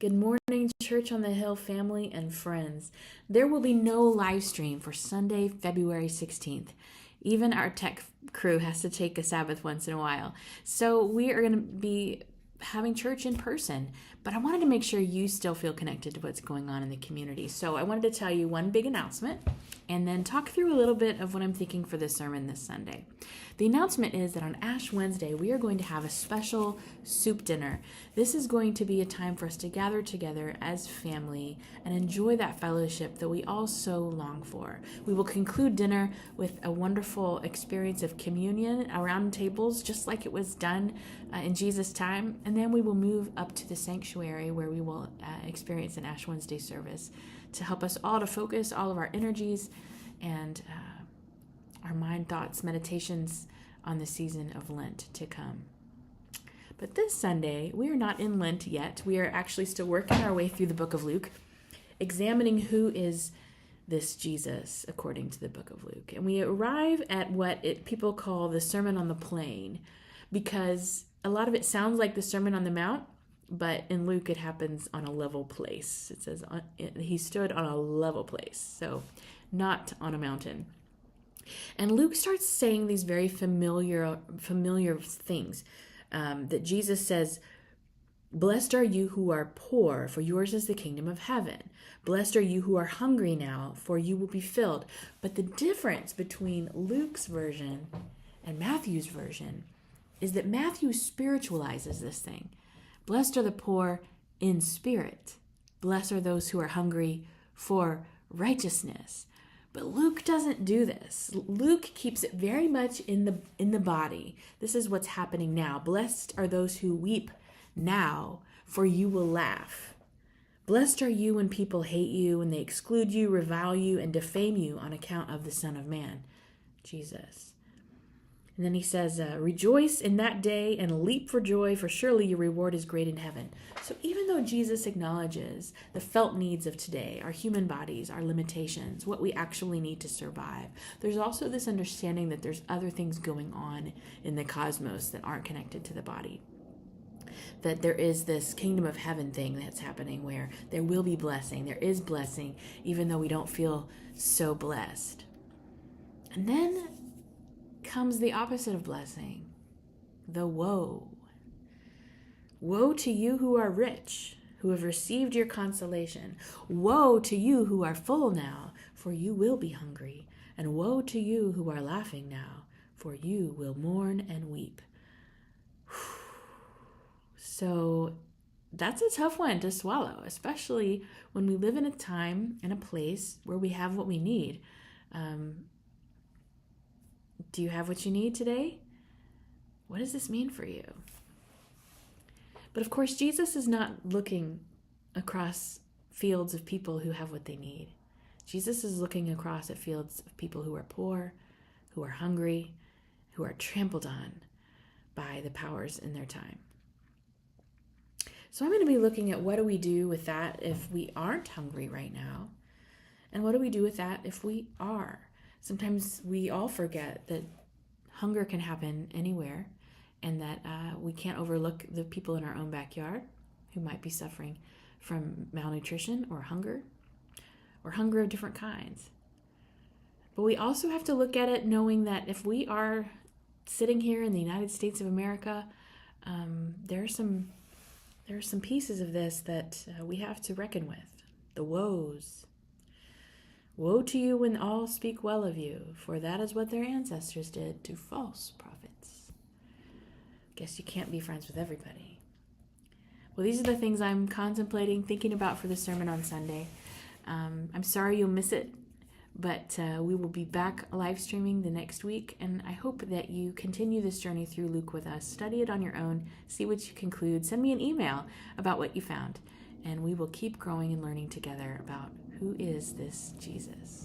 Good morning, Church on the Hill family and friends. There will be no live stream for Sunday, February 16th. Even our tech crew has to take a Sabbath once in a while. So we are going to be having church in person, but I wanted to make sure you still feel connected to what's going on in the community. So I wanted to tell you one big announcement and then talk through a little bit of what I'm thinking for this sermon this Sunday. The announcement is that on Ash Wednesday, we are going to have a special soup dinner. This is going to be a time for us to gather together as family and enjoy that fellowship that we all so long for. We will conclude dinner with a wonderful experience of communion around tables, just like it was done in Jesus' time. And then we will move up to the sanctuary where we will experience an Ash Wednesday service to help us all to focus all of our energies and our mind, thoughts, meditations on the season of Lent to come. But this Sunday, we are not in Lent yet. We are actually still working our way through the book of Luke, examining who is this Jesus according to the book of Luke. And we arrive at what people call the Sermon on the Plain, because a lot of it sounds like the Sermon on the Mount, but in Luke it happens on a level place. It says he stood on a level place, so not on a mountain. And Luke starts saying these very familiar things that Jesus says, "Blessed are you who are poor, for yours is the kingdom of heaven. Blessed are you who are hungry now, for you will be filled." But the difference between Luke's version and Matthew's version is that Matthew spiritualizes this thing. Blessed are the poor in spirit. Blessed are those who are hungry for righteousness. But Luke doesn't do this. Luke keeps it very much in the body. This is what's happening now. Blessed are those who weep now, for you will laugh. Blessed are you when people hate you, and they exclude you, revile you, and defame you on account of the Son of Man, Jesus. And then he says, rejoice in that day and leap for joy, for surely your reward is great in heaven. So even though Jesus acknowledges the felt needs of today, our human bodies, our limitations, what we actually need to survive, there's also this understanding that there's other things going on in the cosmos that aren't connected to the body. That there is this kingdom of heaven thing that's happening where there will be blessing. There is blessing, even though we don't feel so blessed. And then comes the opposite of blessing, the woe. Woe to you who are rich, who have received your consolation. Woe to you who are full now, for you will be hungry. And woe to you who are laughing now, for you will mourn and weep. So that's a tough one to swallow, especially when we live in a time and a place where we have what we need. Do you have what you need today? What does this mean for you? But of course, Jesus is not looking across fields of people who have what they need. Jesus is looking across at fields of people who are poor, who are hungry, who are trampled on by the powers in their time. So I'm going to be looking at what do we do with that if we aren't hungry right now? And what do we do with that if we are? Sometimes we all forget that hunger can happen anywhere and that we can't overlook the people in our own backyard who might be suffering from malnutrition or hunger of different kinds. But we also have to look at it knowing that if we are sitting here in the United States of America, there are some pieces of this that we have to reckon with. The woes. Woe to you when all speak well of you, for that is what their ancestors did to false prophets. Guess you can't be friends with everybody. Well, these are the things I'm contemplating, thinking about for the sermon on Sunday. I'm sorry you'll miss it, but we will be back live streaming the next week, and I hope that you continue this journey through Luke with us. Study it on your own, see what you conclude, send me an email about what you found, and we will keep growing and learning together about who is this Jesus.